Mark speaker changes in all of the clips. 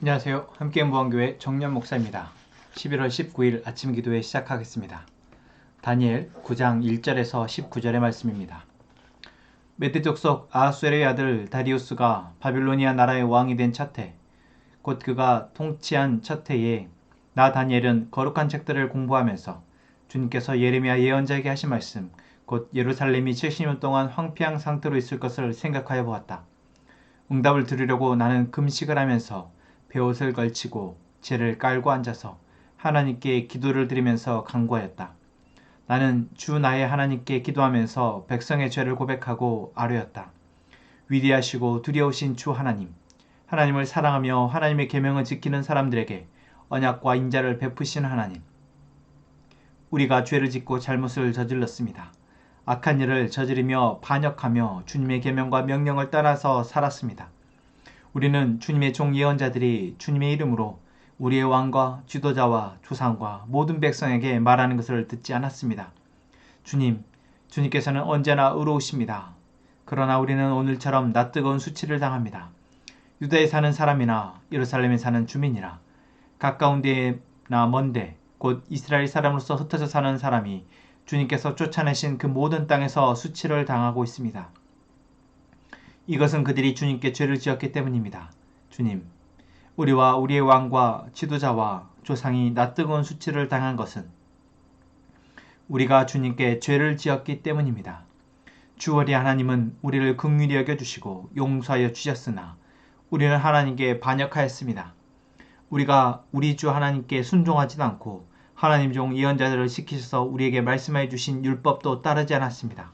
Speaker 1: 안녕하세요. 함께 무한교회 정년 목사입니다. 11월 19일 아침 기도회 시작하겠습니다. 다니엘 9장 1절에서 19절의 말씀입니다. 메대 족속 아하수에르의 아들 다리우스가 바빌로니아 나라의 왕이 된 첫 해, 곧 그가 통치한 첫 해에 나 다니엘은 거룩한 책들을 공부하면서 주님께서 예레미야 예언자에게 하신 말씀, 곧 예루살렘이 70년 동안 황폐한 상태로 있을 것을 생각하여 보았다. 응답을 들으려고 나는 금식을 하면서 베옷을 걸치고 재를 깔고 앉아서 하나님께 기도를 드리면서 간구하였다. 나는 주 나의 하나님께 기도하면서 백성의 죄를 고백하고 아뢰었다. 위대하시고 두려우신 주 하나님, 하나님을 사랑하며 하나님의 계명을 지키는 사람들에게 언약과 인자를 베푸신 하나님, 우리가 죄를 짓고 잘못을 저질렀습니다. 악한 일을 저지르며 반역하며 주님의 계명과 명령을 떠나서 살았습니다. 우리는 주님의 종 예언자들이 주님의 이름으로 우리의 왕과 지도자와 조상과 모든 백성에게 말하는 것을 듣지 않았습니다. 주님께서는 언제나 의로우십니다. 그러나 우리는 오늘처럼 낯뜨거운 수치를 당합니다. 유다에 사는 사람이나 예루살렘에 사는 주민이나 가까운 데나 먼데 곧 이스라엘 사람으로서 흩어져 사는 사람이 주님께서 쫓아내신 그 모든 땅에서 수치를 당하고 있습니다. 이것은 그들이 주님께 죄를 지었기 때문입니다. 주님, 우리와 우리의 왕과 지도자와 조상이 낯뜨거운 수치를 당한 것은 우리가 주님께 죄를 지었기 때문입니다. 주월이 하나님은 우리를 긍휼히 여겨주시고 용서하여 주셨으나 우리는 하나님께 반역하였습니다. 우리가 우리 주 하나님께 순종하지도 않고 하나님 종 예언자들을 시키셔서 우리에게 말씀해 주신 율법도 따르지 않았습니다.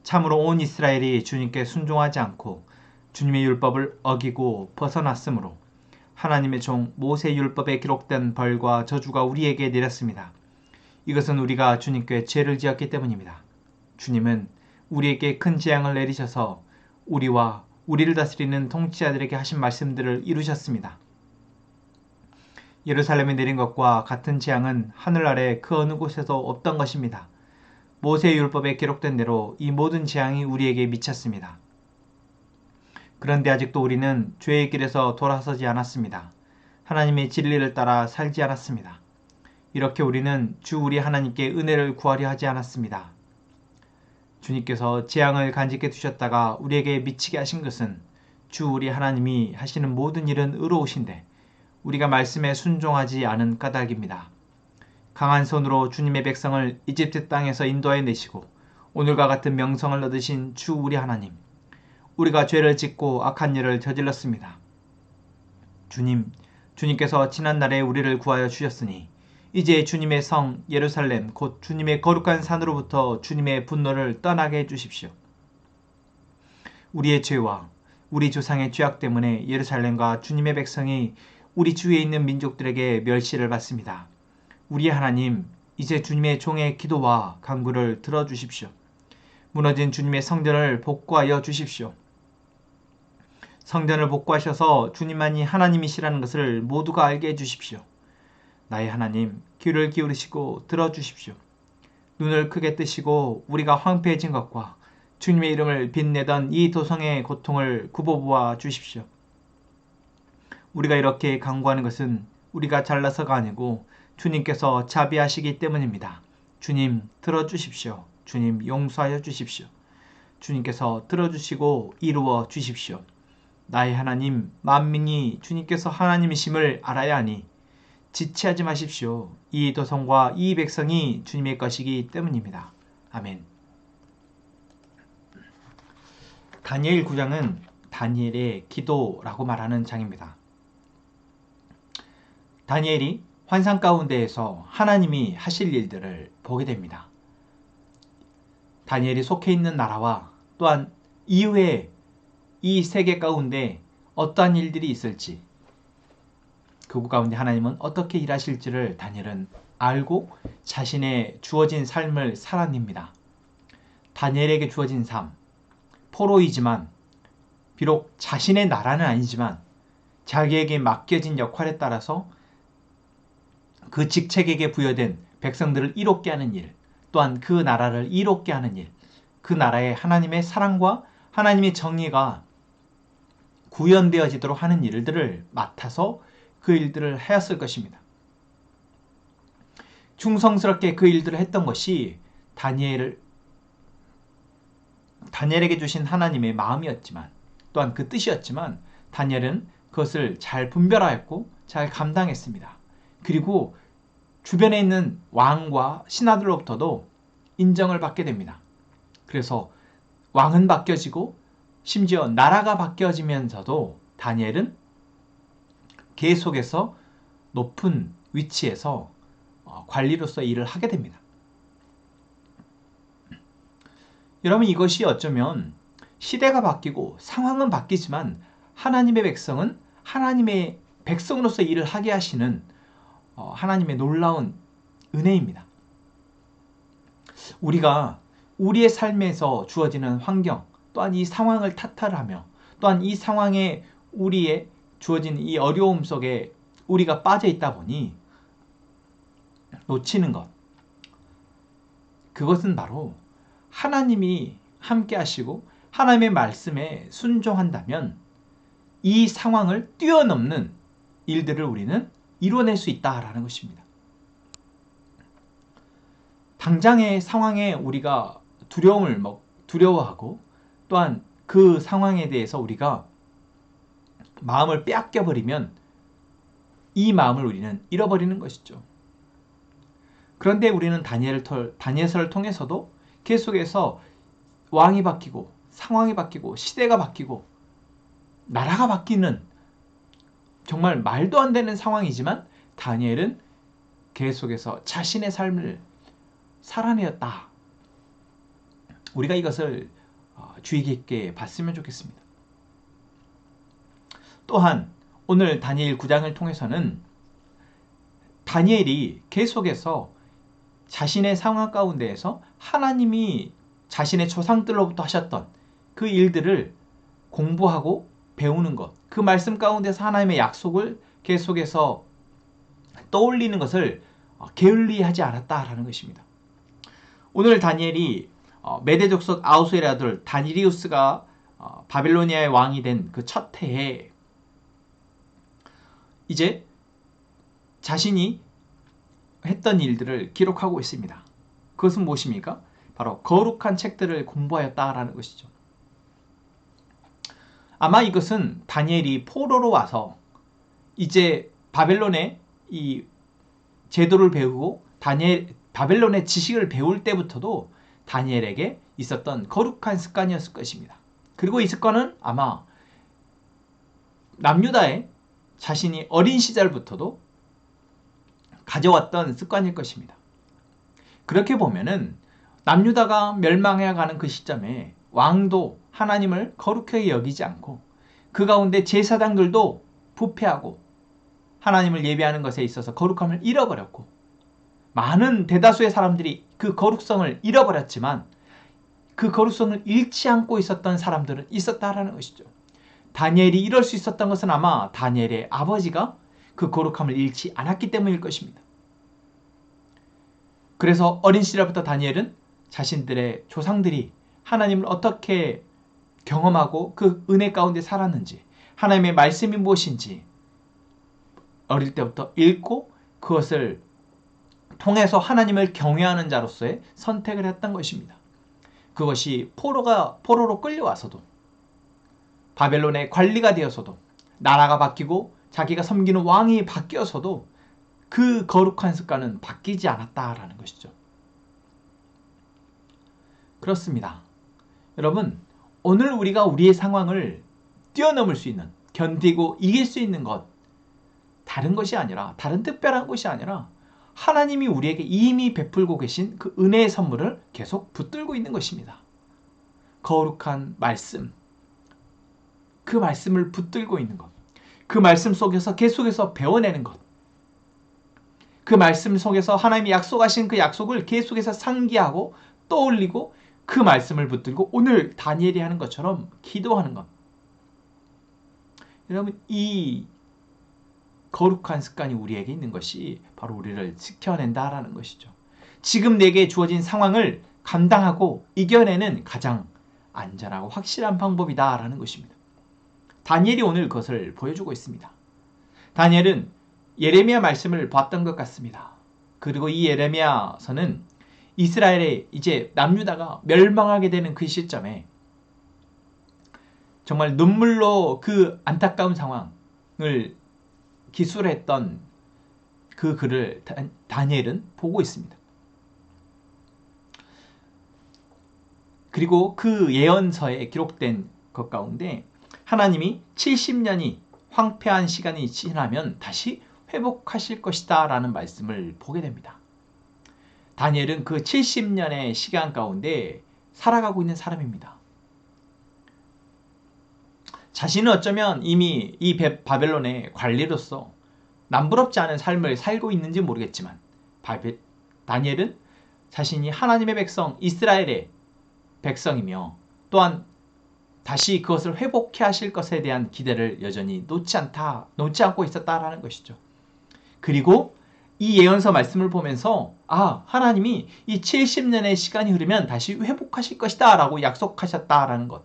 Speaker 1: 참으로 온 이스라엘이 주님께 순종하지 않고 주님의 율법을 어기고 벗어났으므로 하나님의 종 모세 율법에 기록된 벌과 저주가 우리에게 내렸습니다. 이것은 우리가 주님께 죄를 지었기 때문입니다. 주님은 우리에게 큰 재앙을 내리셔서 우리와 우리를 다스리는 통치자들에게 하신 말씀들을 이루셨습니다. 예루살렘에 내린 것과 같은 재앙은 하늘 아래 그 어느 곳에도 없던 것입니다. 모세의 율법에 기록된 대로 이 모든 재앙이 우리에게 미쳤습니다. 그런데 아직도 우리는 죄의 길에서 돌아서지 않았습니다. 하나님의 진리를 따라 살지 않았습니다. 이렇게 우리는 주 우리 하나님께 은혜를 구하려 하지 않았습니다. 주님께서 재앙을 간직해 두셨다가 우리에게 미치게 하신 것은 주 우리 하나님이 하시는 모든 일은 의로우신데 우리가 말씀에 순종하지 않은 까닭입니다. 강한 손으로 주님의 백성을 이집트 땅에서 인도해 내시고 오늘과 같은 명성을 얻으신 주 우리 하나님, 우리가 죄를 짓고 악한 일을 저질렀습니다. 주님께서 지난날에 우리를 구하여 주셨으니 이제 주님의 성 예루살렘 곧 주님의 거룩한 산으로부터 주님의 분노를 떠나게 해주십시오. 우리의 죄와 우리 조상의 죄악 때문에 예루살렘과 주님의 백성이 우리 주위에 있는 민족들에게 멸시를 받습니다. 우리 하나님, 이제 주님의 종의 기도와 간구를 들어주십시오. 무너진 주님의 성전을 복구하여 주십시오. 성전을 복구하셔서 주님만이 하나님이시라는 것을 모두가 알게 해주십시오. 나의 하나님, 귀를 기울이시고 들어주십시오. 눈을 크게 뜨시고 우리가 황폐해진 것과 주님의 이름을 빛내던 이 도성의 고통을 굽어보아 주십시오. 우리가 이렇게 간구하는 것은 우리가 잘나서가 아니고 주님께서 자비하시기 때문입니다. 주님 들어주십시오. 주님 용서하여 주십시오. 주님께서 들어주시고 이루어 주십시오. 나의 하나님, 만민이 주님께서 하나님이심을 알아야 하니 지체하지 마십시오. 이 도성과 이 백성이 주님의 것이기 때문입니다. 아멘. 다니엘 9장은 다니엘의 기도라고 말하는 장입니다. 다니엘이 환상 가운데에서 하나님이 하실 일들을 보게 됩니다. 다니엘이 속해 있는 나라와 또한 이후에 이 세계 가운데 어떠한 일들이 있을지, 그곳 가운데 하나님은 어떻게 일하실지를 다니엘은 알고 자신의 주어진 삶을 살아냅니다. 다니엘에게 주어진 삶, 포로이지만 비록 자신의 나라는 아니지만 자기에게 맡겨진 역할에 따라서 그 직책에게 부여된 백성들을 이롭게 하는 일, 또한 그 나라를 이롭게 하는 일, 그 나라에 하나님의 사랑과 하나님의 정의가 구현되어지도록 하는 일들을 맡아서 그 일들을 하였을 것입니다. 충성스럽게 그 일들을 했던 것이 다니엘에게 주신 하나님의 마음이었지만, 또한 그 뜻이었지만, 다니엘은 그것을 잘 분별하였고 잘 감당했습니다. 그리고 주변에 있는 왕과 신하들로부터도 인정을 받게 됩니다. 그래서 왕은 바뀌어지고 심지어 나라가 바뀌어지면서도 다니엘은 계속해서 높은 위치에서 관리로서 일을 하게 됩니다. 여러분, 이것이 어쩌면 시대가 바뀌고 상황은 바뀌지만 하나님의 백성은 하나님의 백성으로서 일을 하게 하시는 하나님의 놀라운 은혜입니다. 우리가 우리의 삶에서 주어지는 환경, 또한 이 상황을 탓하며, 또한 이 상황에 우리의 주어진 이 어려움 속에 우리가 빠져 있다 보니 놓치는 것, 그것은 바로 하나님이 함께 하시고 하나님의 말씀에 순종한다면 이 상황을 뛰어넘는 일들을 우리는 이뤄낼 수 있다라는 것입니다. 당장의 상황에 우리가 두려워하고, 또한 그 상황에 대해서 우리가 마음을 빼앗겨버리면 이 마음을 우리는 잃어버리는 것이죠. 그런데 우리는 다니엘서를 통해서도 계속해서 왕이 바뀌고 상황이 바뀌고 시대가 바뀌고 나라가 바뀌는 정말 말도 안 되는 상황이지만 다니엘은 계속해서 자신의 삶을 살아내었다. 우리가 이것을 주의 깊게 봤으면 좋겠습니다. 또한 오늘 다니엘 9장을 통해서는 다니엘이 계속해서 자신의 상황 가운데에서 하나님이 자신의 조상들로부터 하셨던 그 일들을 공부하고 배우는 것, 그 말씀 가운데서 하나님의 약속을 계속해서 떠올리는 것을 게을리하지 않았다라는 것입니다. 오늘 다니엘이 메대 족속 아하수에르의 아들 다니리우스가 바빌로니아의 왕이 된 그 첫 해에 이제 자신이 했던 일들을 기록하고 있습니다. 그것은 무엇입니까? 바로 거룩한 책들을 공부하였다라는 것이죠. 아마 이것은 다니엘이 포로로 와서 이제 바벨론의 이 제도를 배우고 바벨론의 지식을 배울 때부터도 다니엘에게 있었던 거룩한 습관이었을 것입니다. 그리고 이 습관은 아마 남유다의 자신이 어린 시절부터도 가져왔던 습관일 것입니다. 그렇게 보면은 남유다가 멸망해가는 그 시점에 왕도 하나님을 거룩하게 여기지 않고 그 가운데 제사장들도 부패하고 하나님을 예배하는 것에 있어서 거룩함을 잃어버렸고 많은 대다수의 사람들이 그 거룩성을 잃어버렸지만 그 거룩성을 잃지 않고 있었던 사람들은 있었다라는 것이죠. 다니엘이 이럴 수 있었던 것은 아마 다니엘의 아버지가 그 거룩함을 잃지 않았기 때문일 것입니다. 그래서 어린 시절부터 다니엘은 자신들의 조상들이 하나님을 어떻게 경험하고 그 은혜 가운데 살았는지, 하나님의 말씀이 무엇인지 어릴 때부터 읽고 그것을 통해서 하나님을 경외하는 자로서의 선택을 했던 것입니다. 그것이 포로로 끌려와서도, 바벨론의 관리가 되어서도, 나라가 바뀌고 자기가 섬기는 왕이 바뀌어서도 그 거룩한 습관은 바뀌지 않았다라는 것이죠. 그렇습니다. 여러분, 오늘 우리가 우리의 상황을 뛰어넘을 수 있는, 견디고 이길 수 있는 것, 다른 것이 아니라, 다른 특별한 것이 아니라 하나님이 우리에게 이미 베풀고 계신 그 은혜의 선물을 계속 붙들고 있는 것입니다. 거룩한 말씀, 그 말씀을 붙들고 있는 것, 그 말씀 속에서 계속해서 배워내는 것, 그 말씀 속에서 하나님이 약속하신 그 약속을 계속해서 상기하고 떠올리고 그 말씀을 붙들고 오늘 다니엘이 하는 것처럼 기도하는 것. 여러분, 이 거룩한 습관이 우리에게 있는 것이 바로 우리를 지켜낸다라는 것이죠. 지금 내게 주어진 상황을 감당하고 이겨내는 가장 안전하고 확실한 방법이다라는 것입니다. 다니엘이 오늘 그것을 보여주고 있습니다. 다니엘은 예레미야 말씀을 봤던 것 같습니다. 그리고 이 예레미야서는 이스라엘의 이제 남유다가 멸망하게 되는 그 시점에 정말 눈물로 그 안타까운 상황을 기술했던 그 글을 다니엘은 보고 있습니다. 그리고 그 예언서에 기록된 것 가운데 하나님이 70년이 황폐한 시간이 지나면 다시 회복하실 것이다 라는 말씀을 보게 됩니다. 다니엘은 그 70년의 시간 가운데 살아가고 있는 사람입니다. 자신은 어쩌면 이미 이 바벨론의 관리로서 남부럽지 않은 삶을 살고 있는지 모르겠지만 다니엘은 자신이 하나님의 백성 이스라엘의 백성이며 또한 다시 그것을 회복해 하실 것에 대한 기대를 여전히 놓지 않고 있었다라는 것이죠. 그리고 이 예언서 말씀을 보면서 하나님이 이 70년의 시간이 흐르면 다시 회복하실 것이다 라고 약속하셨다라는 것,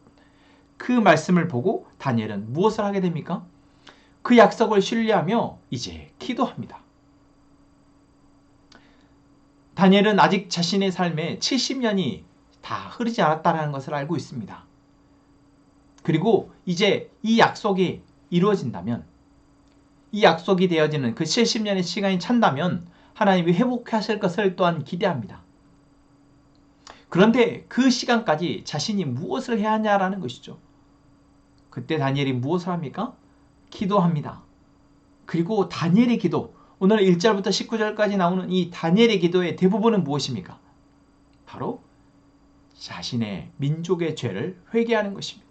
Speaker 1: 그 말씀을 보고 다니엘은 무엇을 하게 됩니까? 그 약속을 신뢰하며 이제 기도합니다. 다니엘은 아직 자신의 삶에 70년이 다 흐르지 않았다는 것을 알고 있습니다. 그리고 이제 이 약속이 이루어진다면, 이 약속이 되어지는 그 70년의 시간이 찬다면 하나님이 회복하실 것을 또한 기대합니다. 그런데 그 시간까지 자신이 무엇을 해야 하냐라는 것이죠. 그때 다니엘이 무엇을 합니까? 기도합니다. 그리고 다니엘의 기도, 오늘 1절부터 19절까지 나오는 이 다니엘의 기도의 대부분은 무엇입니까? 바로 자신의 민족의 죄를 회개하는 것입니다.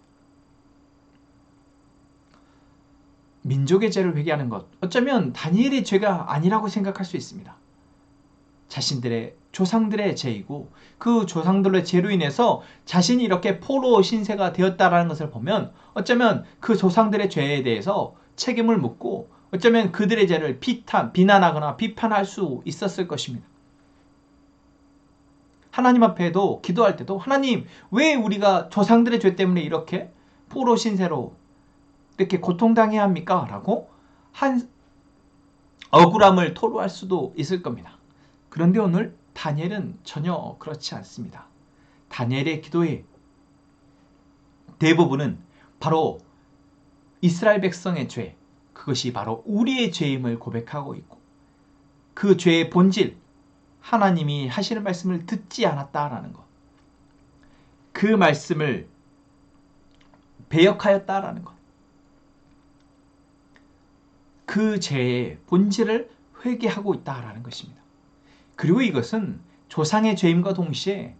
Speaker 1: 민족의 죄를 회개하는 것, 어쩌면 다니엘의 죄가 아니라고 생각할 수 있습니다. 자신들의 조상들의 죄이고 그 조상들의 죄로 인해서 자신이 이렇게 포로 신세가 되었다라는 것을 보면 어쩌면 그 조상들의 죄에 대해서 책임을 묻고 어쩌면 그들의 죄를 비난하거나 비판할 수 있었을 것입니다. 하나님 앞에도 기도할 때도 하나님, 왜 우리가 조상들의 죄 때문에 이렇게 포로 신세로 이렇게 고통당해야 합니까? 라고 한 억울함을 토로할 수도 있을 겁니다. 그런데 오늘 다니엘은 전혀 그렇지 않습니다. 다니엘의 기도의 대부분은 바로 이스라엘 백성의 죄, 그것이 바로 우리의 죄임을 고백하고 있고 그 죄의 본질, 하나님이 하시는 말씀을 듣지 않았다라는 것, 그 말씀을 배역하였다라는 것, 그 죄의 본질을 회개하고 있다라는 것입니다. 그리고 이것은 조상의 죄임과 동시에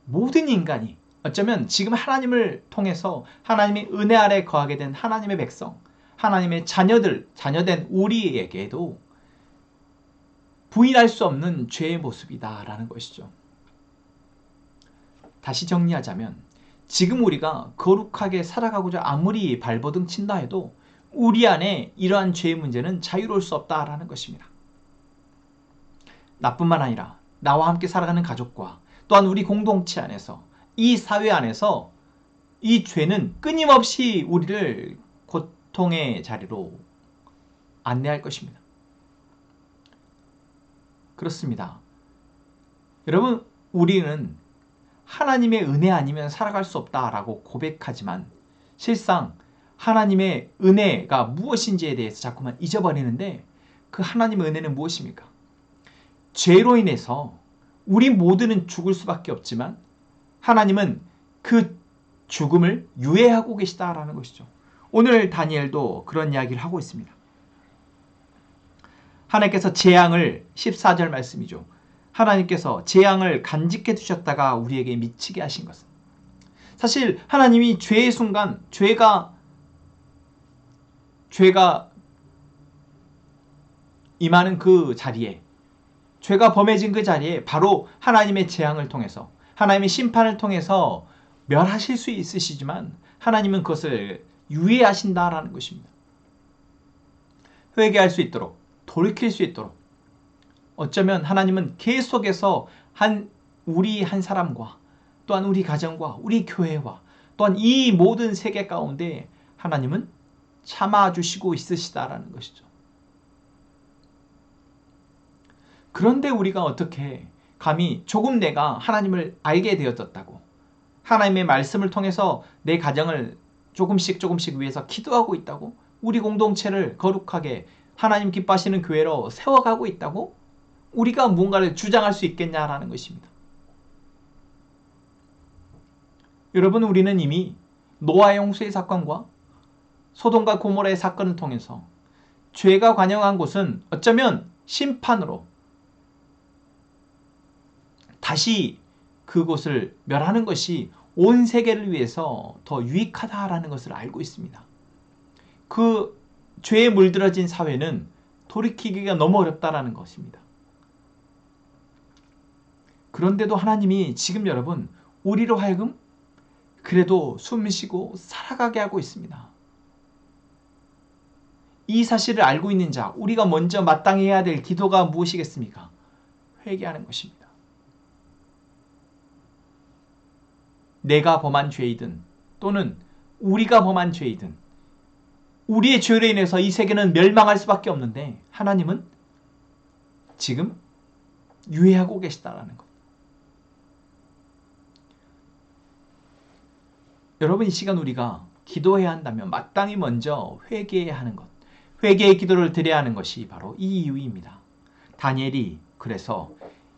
Speaker 1: 모든 인간이 어쩌면 지금 하나님을 통해서 하나님의 은혜 아래 거하게 된 하나님의 백성, 하나님의 자녀된 우리에게도 부인할 수 없는 죄의 모습이다라는 것이죠. 다시 정리하자면 지금 우리가 거룩하게 살아가고자 아무리 발버둥 친다 해도 우리 안에 이러한 죄의 문제는 자유로울 수 없다라는 것입니다. 나뿐만 아니라 나와 함께 살아가는 가족과 또한 우리 공동체 안에서, 이 사회 안에서 이 죄는 끊임없이 우리를 고통의 자리로 안내할 것입니다. 그렇습니다. 여러분, 우리는 하나님의 은혜 아니면 살아갈 수 없다라고 고백하지만 실상 하나님의 은혜가 무엇인지에 대해서 자꾸만 잊어버리는데, 그 하나님의 은혜는 무엇입니까? 죄로 인해서 우리 모두는 죽을 수밖에 없지만 하나님은 그 죽음을 유예하고 계시다라는 것이죠. 오늘 다니엘도 그런 이야기를 하고 있습니다. 하나님께서 재앙을, 14절 말씀이죠. 하나님께서 재앙을 간직해 두셨다가 우리에게 미치게 하신 것은, 사실 하나님이 죄의 순간, 죄가 임하는 그 자리에, 죄가 범해진 그 자리에 바로 하나님의 재앙을 통해서, 하나님의 심판을 통해서 멸하실 수 있으시지만 하나님은 그것을 유예하신다라는 것입니다. 회개할 수 있도록, 돌이킬 수 있도록, 어쩌면 하나님은 계속해서 우리 한 사람과 또한 우리 가정과 우리 교회와 또한 이 모든 세계 가운데 하나님은 참아주시고 있으시다라는 것이죠. 그런데 우리가 어떻게 감히 조금 내가 하나님을 알게 되어졌다고, 하나님의 말씀을 통해서 내 가정을 조금씩 위해서 기도하고 있다고, 우리 공동체를 거룩하게 하나님 기뻐하시는 교회로 세워가고 있다고 우리가 무언가를 주장할 수 있겠냐라는 것입니다. 여러분, 우리는 이미 노아의 홍수의 사건과 소돔과 고모라의 사건을 통해서 죄가 관영한 곳은 어쩌면 심판으로 다시 그곳을 멸하는 것이 온 세계를 위해서 더 유익하다라는 것을 알고 있습니다. 그 죄에 물들어진 사회는 돌이키기가 너무 어렵다라는 것입니다. 그런데도 하나님이 지금 여러분, 우리로 하여금 그래도 숨 쉬고 살아가게 하고 있습니다. 이 사실을 알고 있는 자, 우리가 먼저 마땅히 해야 될 기도가 무엇이겠습니까? 회개하는 것입니다. 내가 범한 죄이든 또는 우리가 범한 죄이든 우리의 죄로 인해서 이 세계는 멸망할 수밖에 없는데 하나님은 지금 유예하고 계시다라는 것. 여러분, 이 시간 우리가 기도해야 한다면 마땅히 먼저 회개해야 하는 것, 회개의 기도를 드려야 하는 것이 바로 이 이유입니다. 다니엘이 그래서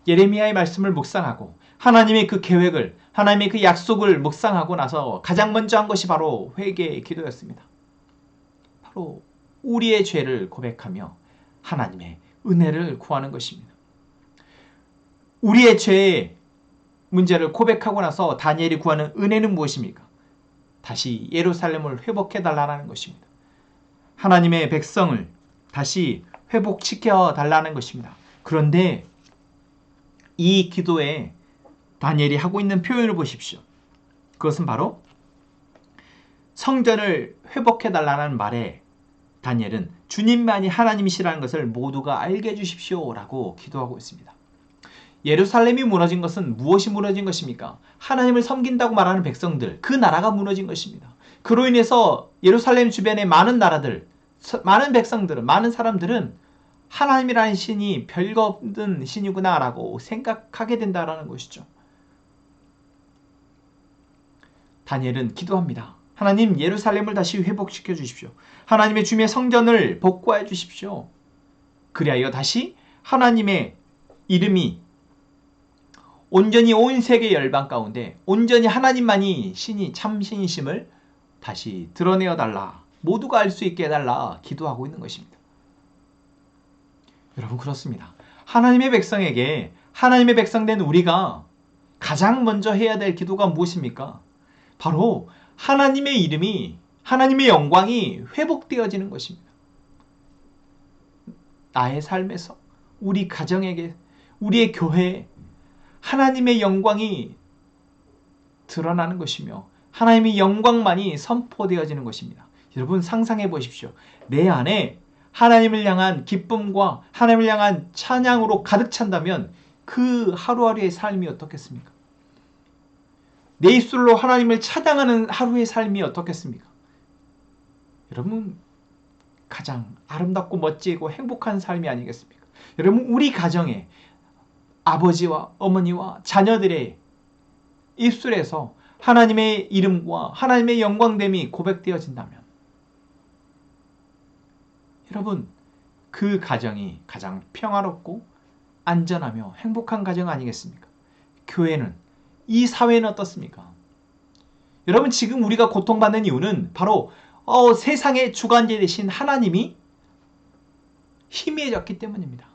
Speaker 1: 예레미야의 말씀을 묵상하고 하나님의 그 계획을, 하나님의 그 약속을 묵상하고 나서 가장 먼저 한 것이 바로 회개의 기도였습니다. 바로 우리의 죄를 고백하며 하나님의 은혜를 구하는 것입니다. 우리의 죄의 문제를 고백하고 나서 다니엘이 구하는 은혜는 무엇입니까? 다시 예루살렘을 회복해달라는 것입니다. 하나님의 백성을 다시 회복시켜 달라는 것입니다. 그런데 이 기도에 다니엘이 하고 있는 표현을 보십시오. 그것은 바로 성전을 회복해달라는 말에 다니엘은 주님만이 하나님이시라는 것을 모두가 알게 해주십시오 라고 기도하고 있습니다. 예루살렘이 무너진 것은 무엇이 무너진 것입니까? 하나님을 섬긴다고 말하는 백성들, 그 나라가 무너진 것입니다. 그로 인해서 예루살렘 주변의 많은 나라들, 많은 백성들은, 많은 사람들은 하나님이라는 신이 별거 없는 신이구나 라고 생각하게 된다는 것이죠. 다니엘은 기도합니다. 하나님, 예루살렘을 다시 회복시켜 주십시오. 하나님의 주님의 성전을 복구해 주십시오. 그리하여 다시 하나님의 이름이 온전히 온 세계 열방 가운데 온전히 하나님만이 신이 참 신이심을 다시 드러내어 달라, 모두가 알 수 있게 해달라 기도하고 있는 것입니다. 여러분, 그렇습니다. 하나님의 백성에게, 하나님의 백성된 우리가 가장 먼저 해야 될 기도가 무엇입니까? 바로 하나님의 이름이, 하나님의 영광이 회복되어지는 것입니다. 나의 삶에서, 우리 가정에게, 우리의 교회에 하나님의 영광이 드러나는 것이며 하나님의 영광만이 선포되어지는 것입니다. 여러분, 상상해 보십시오. 내 안에 하나님을 향한 기쁨과 하나님을 향한 찬양으로 가득 찬다면 그 하루하루의 삶이 어떻겠습니까? 내 입술로 하나님을 찬양하는 하루의 삶이 어떻겠습니까? 여러분, 가장 아름답고 멋지고 행복한 삶이 아니겠습니까? 여러분, 우리 가정에 아버지와 어머니와 자녀들의 입술에서 하나님의 이름과 하나님의 영광됨이 고백되어진다면 여러분, 그 가정이 가장 평화롭고 안전하며 행복한 가정 아니겠습니까? 교회는, 이 사회는 어떻습니까? 여러분, 지금 우리가 고통받는 이유는 바로 세상의 주관자 되신 하나님이 희미해졌기 때문입니다.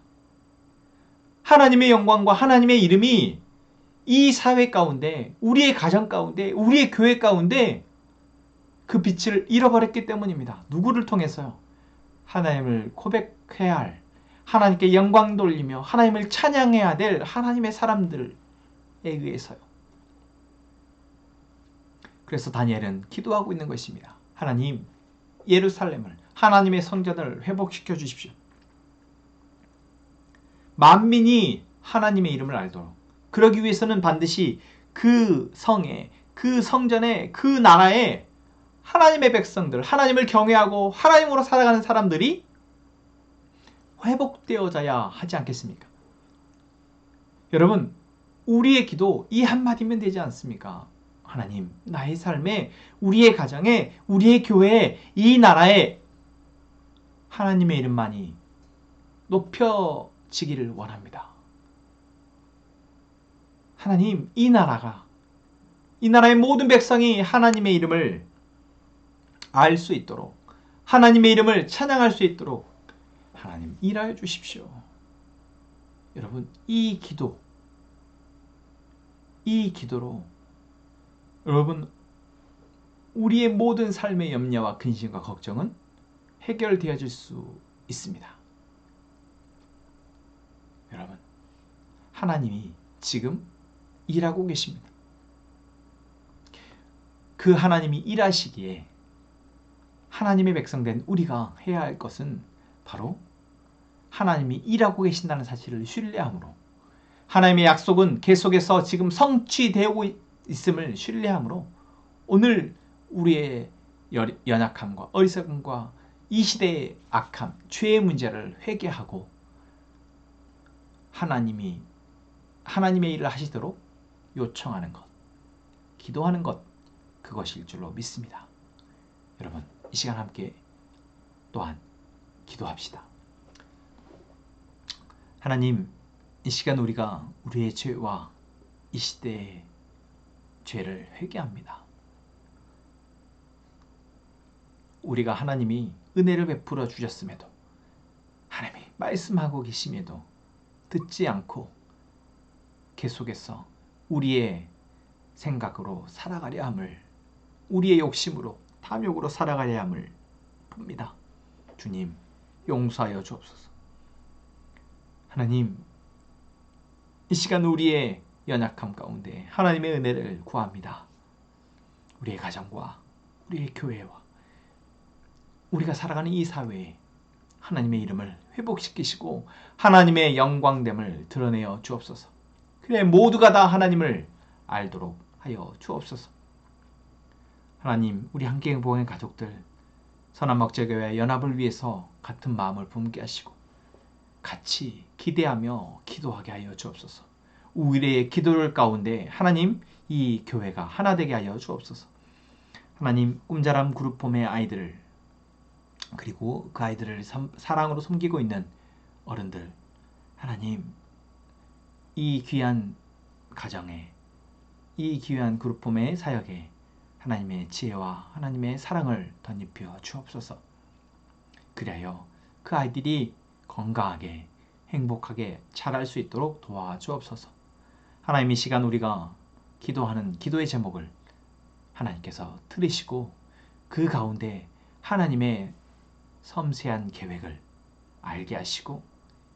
Speaker 1: 하나님의 영광과 하나님의 이름이 이 사회 가운데, 우리의 가정 가운데, 우리의 교회 가운데 그 빛을 잃어버렸기 때문입니다. 누구를 통해서요? 하나님을 고백해야 할, 하나님께 영광 돌리며 하나님을 찬양해야 될 하나님의 사람들에 의해서요. 그래서 다니엘은 기도하고 있는 것입니다. 하나님, 예루살렘을, 하나님의 성전을 회복시켜 주십시오. 만민이 하나님의 이름을 알도록, 그러기 위해서는 반드시 그 성에, 그 성전에, 그 나라에 하나님의 백성들, 하나님을 경외하고 하나님으로 살아가는 사람들이 회복되어져야 하지 않겠습니까? 여러분, 우리의 기도 이 한마디면 되지 않습니까? 하나님, 나의 삶에, 우리의 가정에, 우리의 교회에, 이 나라에 하나님의 이름만이 높여지기를 원합니다. 하나님, 이 나라의 모든 백성이 하나님의 이름을 알 수 있도록, 하나님의 이름을 찬양할 수 있도록 하나님 일하여 주십시오. 여러분, 이 기도로 여러분, 우리의 모든 삶의 염려와 근심과 걱정은 해결되어질 수 있습니다. 여러분, 하나님이 지금 일하고 계십니다. 그 하나님이 일하시기에 하나님의 백성된 우리가 해야 할 것은 바로 하나님이 일하고 계신다는 사실을 신뢰함으로, 하나님의 약속은 계속해서 지금 성취되고 있음을 신뢰함으로 오늘 우리의 연약함과 어리석음과 이 시대의 악함, 죄의 문제를 회개하고 하나님의 일을 하시도록 요청하는 것, 기도하는 것, 그것일 줄로 믿습니다. 여러분, 이 시간 함께 또한 기도합시다. 하나님, 이 시간 우리가 우리의 죄와 이 시대의 죄를 회개합니다. 우리가 하나님이 은혜를 베풀어 주셨음에도, 하나님이 말씀하고 계심에도 듣지 않고 계속해서 우리의 생각으로 살아가려 함을, 우리의 욕심으로, 탐욕으로 살아가려 함을 봅니다. 주님, 용서하여 주옵소서. 하나님, 이 시간 우리의 연약함 가운데 하나님의 은혜를 구합니다. 우리의 가정과 우리의 교회와 우리가 살아가는 이 사회에 하나님의 이름을 회복시키시고 하나님의 영광됨을 드러내어 주옵소서. 그래, 모두가 다 하나님을 알도록 하여 주옵소서. 하나님, 우리 함께행복의 가족들, 선한목자교회 연합을 위해서 같은 마음을 품게 하시고 같이 기대하며 기도하게 하여 주옵소서. 우리의 기도를 가운데 하나님, 이 교회가 하나 되게 하여 주옵소서. 하나님, 꿈자람 그룹홈의 아이들을, 그리고 그 아이들을 사랑으로 섬기고 있는 어른들, 하나님, 이 귀한 가정에, 이 귀한 그룹홈의 사역에 하나님의 지혜와 하나님의 사랑을 덧입혀 주옵소서. 그리하여 그 아이들이 건강하게 행복하게 자랄 수 있도록 도와주옵소서. 하나님, 이 시간 우리가 기도하는 기도의 제목을 하나님께서 들으시고 그 가운데 하나님의 섬세한 계획을 알게 하시고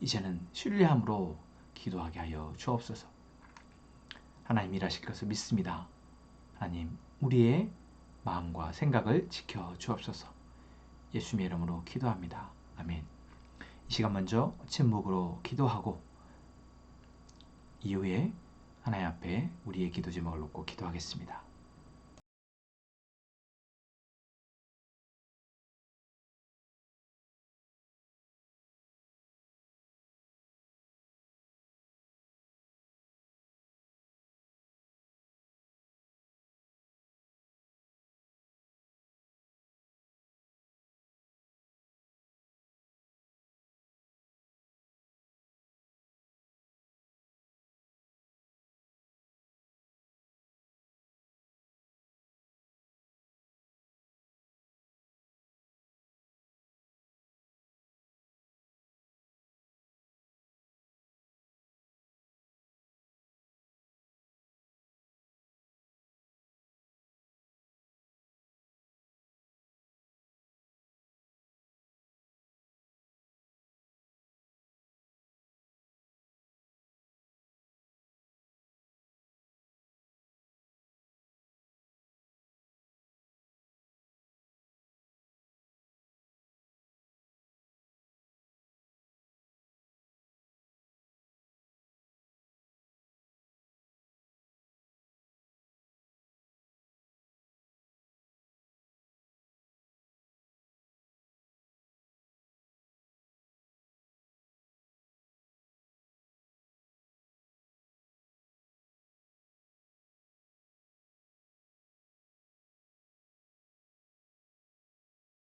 Speaker 1: 이제는 신뢰함으로 기도하게 하여 주옵소서. 하나님 일하실 것을 믿습니다. 하나님, 우리의 마음과 생각을 지켜 주옵소서. 예수님의 이름으로 기도합니다. 아멘. 이 시간 먼저 침묵으로 기도하고 이후에 하나님 앞에 우리의 기도 제목을 놓고 기도하겠습니다.